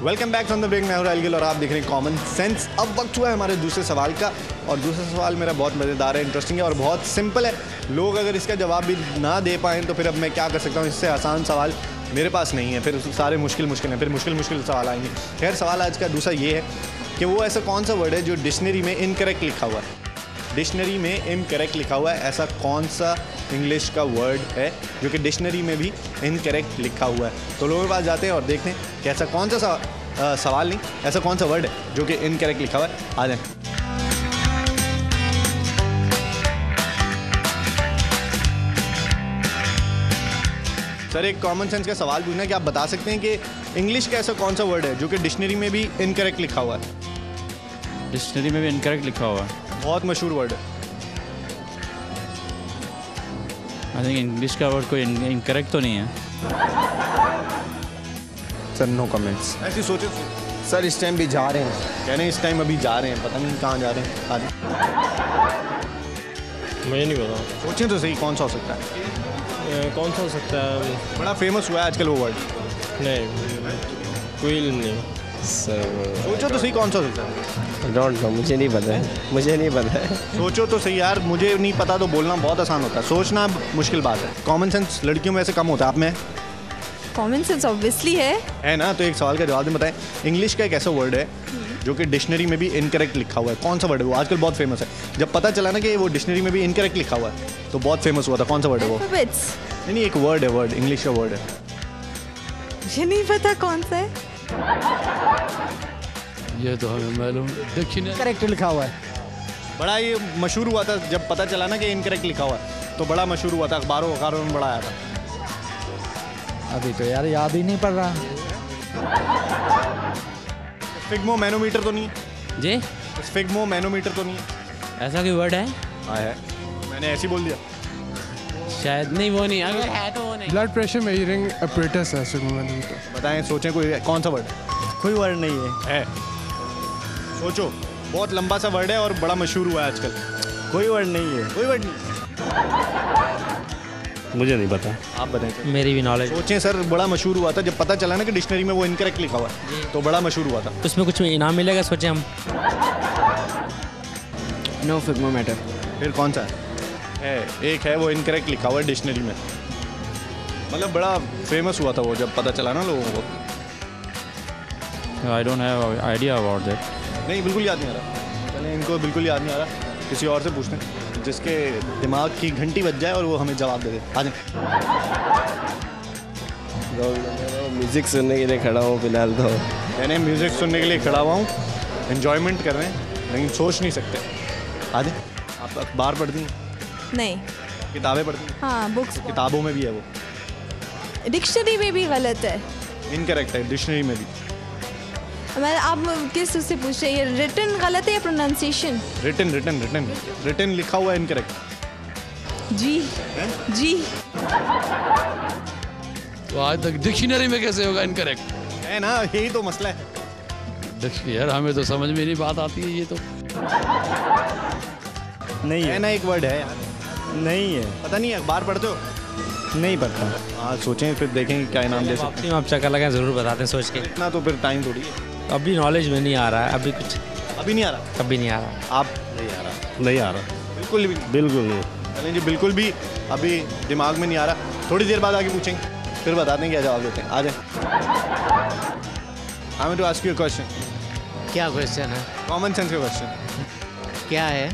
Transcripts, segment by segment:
Welcome back from the break. मैं हूं राइल गिल और आप देख रहे हैं कॉमन सेंस। अब वक्त हुआ है हमारे दूसरे सवाल का और दूसरा सवाल मेरा बहुत मज़ेदार है, इंटरेस्टिंग है और बहुत सिंपल है। लोग अगर इसका जवाब भी ना दे पाएँ तो फिर अब मैं क्या कर सकता हूँ, इससे आसान सवाल मेरे पास नहीं है। फिर सारे मुश्किल हैं, फिर मुश्किल सवाल आएंगे। खैर, सवाल आज का दूसरा ये है कि वो ऐसा कौन सा वर्ड है जो डिक्शनरी में इनकरेक्ट लिखा हुआ है। डिक्शनरी में इनकरेक्ट लिखा हुआ है, ऐसा कौन सा इंग्लिश का वर्ड है जो कि डिक्शनरी में भी इनकरेक्ट लिखा हुआ है। तो लोगों के पास जाते हैं और देखते हैं कि ऐसा कौन सा सवाल नहीं, ऐसा कौन सा वर्ड है जो कि इनकरेक्ट लिखा हुआ है। आ जाए। सर, एक कॉमन सेंस का सवाल पूछना है कि आप बता सकते हैं कि इंग्लिश का ऐसा कौन सा वर्ड है जो कि डिक्शनरी में भी इनकरेक्ट लिखा हुआ है। डिक्शनरी में भी इनकरेक्ट लिखा हुआ है, बहुत मशहूर वर्ड है। आई थिंक इंग्लिश का वर्ड कोई इनकरेक्ट तो नहीं है। Sir no comments. ऐसी सोचे सर इस टाइम भी जा रहे हैं, कह रहे हैं इस टाइम अभी जा रहे हैं, पता नहीं कहाँ जा रहे हैं। आगे मुझे नहीं पता। सोचें तो सही, कौन सा हो सकता है। कौन सा हो सकता है? बड़ा फेमस हुआ है आजकल वो वर्ड। नहीं, कोई नहीं। सर सोचो तो सही, कौन सा हो सकता है। डोंट नो, मुझे नहीं पता है। सोचो तो सही यार, मुझे नहीं पता तो बोलना बहुत आसान होता है, सोचना मुश्किल बात है। कॉमन सेंस लड़कियों में ऐसे कम होता है, आप में कॉमन सेंस ऑब्वियसली है ना। तो एक सवाल का जवाब में बताएं, इंग्लिश का एक ऐसा वर्ड है जो कि डिक्शनरी में भी इनकरेक्ट लिखा हुआ है। कौन सा वर्ड है वो? आजकल बहुत फेमस है। जब पता चला ना कि वो डिक्शनरी में भी इनकरेक्ट लिखा हुआ है तो बहुत फेमस हुआ था। कौन सा वर्ड है वो? Alphabets। नहीं, एक वर्ड है, वर्ड इंग्लिश का वर्ड है। मुझे नहीं पता कौन सा है। ये तो हमें मालूम। डिक्शनरी करेक्ट लिखा हुआ है। बड़ा ये मशहूर हुआ था जब पता चला ना कि इनकरेक्ट लिखा हुआ है, तो बड़ा मशहूर हुआ था, अखबारों में बड़ा आया था। अभी तो यार याद ही नहीं पड़ रहा। स्फिग्मो मैनोमीटर तो नहीं है? जी, स्फिग्मो मैनोमीटर तो नहीं है? ऐसा कोई वर्ड है? हाँ है, मैंने ऐसे ही बोल दिया। शायद नहीं, वो नहीं, अगर है तो वो नहीं। ब्लड प्रेशर मेजरिंग अपरेटस है सिग्मोमेनोमीटर। बताएं, सोचें कोई कौन सा वर्ड कोई वर्ड नहीं है। सोचो, बहुत लंबा सा वर्ड है और बड़ा मशहूर हुआ है आजकल। कोई वर्ड नहीं है। कोई वर्ड नहीं। मुझे नहीं पता। आप बताएं। मेरी भी नॉलेज। सोचें सर, बड़ा मशहूर हुआ था जब पता चला ना कि डिक्शनरी में वो इनकरेक्ट लिखा हुआ है, तो बड़ा मशहूर हुआ था। उसमें कुछ इनाम मिलेगा, सोचें हम। नो फिग्मोमीटर। फिर कौन सा है? एक है वो इनकरेक्ट लिखा हुआ है डिक्शनरी में। मतलब बड़ा फेमस हुआ था वो जब पता चला ना लोगों को। I don't have idea about that. नहीं, बिल्कुल याद नहीं आ रहा। चलें, इनको बिल्कुल याद नहीं आ रहा, किसी और से पूछते हैं जिसके दिमाग की घंटी बज जाए और वो हमें जवाब दे दे। आ जाए। म्यूजिक सुनने के लिए खड़ा हूँ फिलहाल तो। मैंने म्यूज़िक सुनने के लिए खड़ा हुआ हूँ, एन्जॉयमेंट कर रहे हैं, लेकिन सोच नहीं सकते। आ जाए। आप अखबार पढ़ती हैं? नहीं। किताबें पढ़ती हैं? हाँ, बुक्स। किताबों में भी है वो डिक्शनरी में भी गलत है। इनकरेक्ट है, डिक्शनरी में भी। मैं आप किस उससे पूछ रहे हैं? रिटन गलत है या प्रोनाउंसिएशन? रिटन लिखा हुआ है इनकरेक्ट। जी। तो आज तक डिक्शनरी में कैसे होगा इनकरेक्ट? है ना, यही तो मसला है। यार हमें तो समझ में नहीं बात आती है ये तो। नहीं है है ना, एक वर्ड है यार। नहीं है। पता नहीं, अखबार पढ़ते हो? नहीं पता। हाँ, सोचें फिर देखें क्या इनाम दे सकते आप चक्कर लगाएं, ज़रूर बताते हैं सोच के। हैं। इतना तो फिर टाइम थोड़ी है। अभी नॉलेज में नहीं आ रहा है, अभी कुछ अभी नहीं आ रहा। कभी नहीं आ रहा। आप? नहीं आ रहा। बिल्कुल भी? बिल्कुल नहीं। चलें जी, बिल्कुल भी अभी दिमाग में नहीं आ रहा। थोड़ी देर बाद आगे पूछेंगे, फिर बताते हैं क्या जवाब देते हैं। आ जाए। I want to ask you a question. क्या क्वेश्चन है? कॉमन सेंस का क्वेश्चन। क्या है?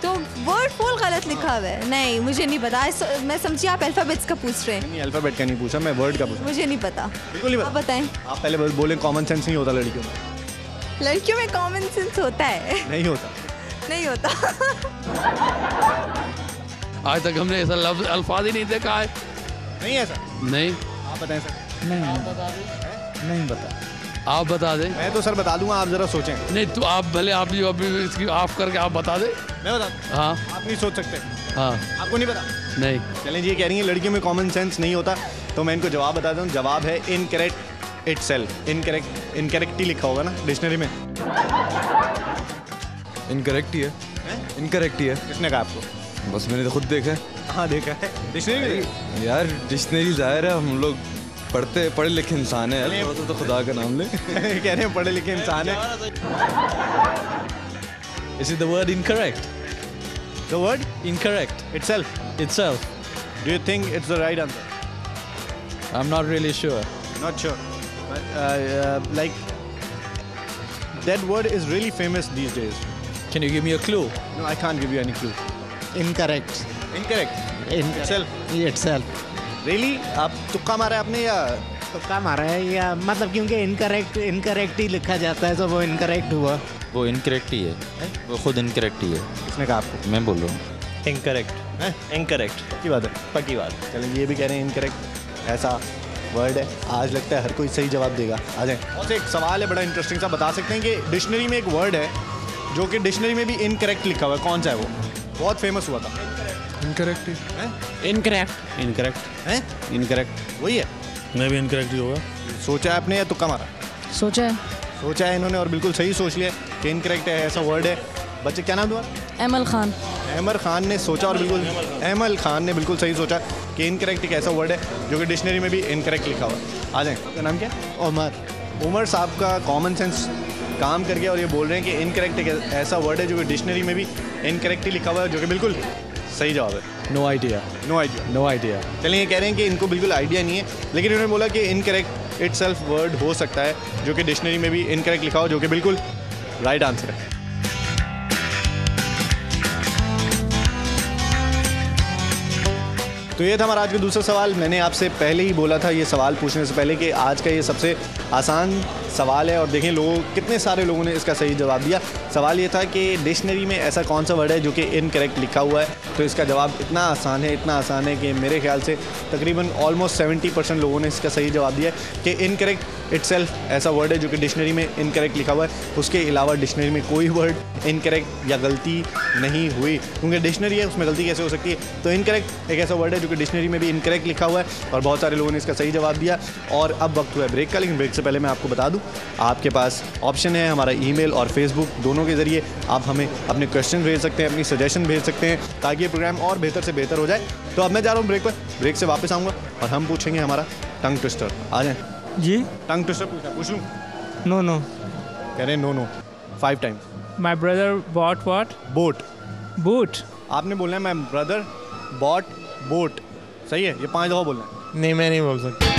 तो वर्ड फुल गलत लिखा हुआ है। नहीं, मुझे नहीं पता। मैं समझी आप अल्फ़ाबेट्स का पूछ रहे हैं। नहीं, अल्फ़ाबेट का नहीं पूछा, मैं वर्ड का पूछा। मुझे नहीं पता। बिल्कुल नहीं आप पता। बताएं। आप पहले बोले कॉमन सेंस नहीं होता लड़कियों में। लड़कियों में कॉमन सेंस होता है। नहीं होता। नहीं होता। आज तक हमने ऐसा लफ्ज अल्फाज ही नहीं देखा है। नहीं ऐसा। नहीं, आप बताएं सर। नहीं पता। आप बता दें। मैं तो सर बता दूंगा, आप जरा सोचें। नहीं तो आप भले आप जो अभी इसकी ऑफ करके आप बता दें। मैं बता दूं? हाँ आप नहीं सोच सकते? हाँ। आपको नहीं पता? नहीं। चलें जी, ये कह रही हैं लड़कियों में कॉमन सेंस नहीं होता, तो मैं इनको जवाब बताता हूँ। जवाब है इनकरेक्ट इटसेल्फ। इनकरेक्ट ही लिखा होगा ना डिक्शनरी में। इनकरेक्ट ही है। इनकरेक्ट ही है। किसने कहा आपको? बस मैंने तो खुद देखा है। हाँ देखा है डिक्शनरी में। यार डिक्शनरी जाहिर है हम लोग पढ़े लिखे इंसान है यार, थोड़ा सा तो खुदा का नाम ले। कह रहे हैं पढ़े लिखे इंसान है। Is it the word incorrect? The word Incorrect itself. itself. Do you think it's the right answer? I'm not really sure. Not sure. But, like, that word is really famous these days. Can you give me a clue? No, I can't give you any clue. Incorrect. Incorrect. Itself. Itself. Really? आप तुक्का मारा है आपने या तो काम आ रहा है या मतलब क्योंकि इनकरेक्ट ही लिखा जाता है तो वो इनकरेक्ट हुआ। वो इनकरेक्ट ही है, वो खुद इनकरेक्ट ही है। किसने कहा आपको? मैं बोल रहा हूँ इनकरेक्ट। इनकरेक्ट पक्की बात है। पक्की बात। चलें, ये भी कह रहे हैं इनकरेक्ट ऐसा वर्ड है। आज लगता है हर कोई सही जवाब देगा। आ जाएं। और एक सवाल है बड़ा इंटरेस्टिंग सा, बता सकते हैं कि डिक्शनरी में एक वर्ड है जो कि डिक्शनरी में भी इनकरेक्ट लिखा हुआ है, कौन सा है वो? बहुत फेमस हुआ था। इनकरेक्ट ही इनकरेक्ट इनकरेक्ट हैं? इनकरेक्ट वही है। मैं भी इनकरेक्ट ही होगा। सोचा है आपने या तुक्का मारा? सोचा है। सोचा है इन्होंने और बिल्कुल सही सोच लिया कि इनकरेक्ट है, ऐसा वर्ड है। बच्चे क्या नाम तुम्हारा? एमल खान। अहमर खान ने सोचा और बिल्कुल अहमल खान ने बिल्कुल सही सोचा कि इनकरेक्ट एक ऐसा वर्ड है जो कि डिक्शनरी में भी इनकरेक्ट लिखा हुआ है। आ जाएं। आपका नाम क्या है? उमर साहब का कॉमन सेंस काम कर गया और ये बोल रहे हैं कि इनकरेक्ट एक ऐसा वर्ड है जो कि डिक्शनरी में भी इनकरेक्ट ही लिखा हुआ है, जो कि बिल्कुल सही जवाब है। No idea. No idea. No idea. चलिए, ये कह रहे हैं कि इनको बिल्कुल आइडिया नहीं है, लेकिन इन्होंने बोला कि इनकरेक्ट इटसेल्फ वर्ड हो सकता है जो कि डिक्शनरी में भी इनकरेक्ट लिखा हो, जो कि बिल्कुल राइट आंसर है। तो ये था हमारा आज का दूसरा सवाल। मैंने आपसे पहले ही बोला था ये सवाल पूछने से पहले कि आज का ये सबसे आसान सवाल है, और देखें लोग कितने सारे लोगों ने इसका सही जवाब दिया। सवाल ये था कि डिक्शनरी में ऐसा कौन सा वर्ड है जो कि इनकरेक्ट लिखा हुआ है। तो इसका जवाब इतना आसान है कि मेरे ख्याल से तकरीबन ऑलमोस्ट 70% लोगों ने इसका सही जवाब दिया है कि इनकरेक्ट इटसेल्फ ऐसा वर्ड है जो कि डिक्शनरी में इनकरेक्ट लिखा हुआ है। उसके अलावा डिक्शनरी में कोई वर्ड इनकरेक्ट या गलती नहीं हुई, क्योंकि डिक्शनरी है उसमें गलती कैसे हो सकती है। तो इनकरेक्ट एक ऐसा वर्ड है जो कि डिक्शनरी में भी इनकरेक्ट लिखा हुआ है और बहुत सारे लोगों ने इसका सही जवाब दिया। और अब वक्त हुआ है ब्रेक का, लेकिन ब्रेक से पहले मैं आपको बता दूं आपके पास ऑप्शन है हमारा ईमेल और फेसबुक, दोनों के ज़रिए आप हमें अपने क्वेश्चन भेज सकते हैं, अपनी सजेशन भेज सकते हैं, ताकि ये प्रोग्राम और बेहतर से बेहतर हो जाए। तो अब मैं जा रहा हूँ ब्रेक पर, ब्रेक से वापस आऊँगा और हम पूछेंगे हमारा टंग ट्विस्टर। आ जाएँ जी। टंग ट्विस्टर पूछ लूँ? No no. कह रहे हैं no 5 times. My brother bought what? Boat. Boot. आपने बोलना है माई ब्रदर बॉट बोट, सही है? ये 5 दफ़ा बोलना है। नहीं, मैं नहीं बोल सकता।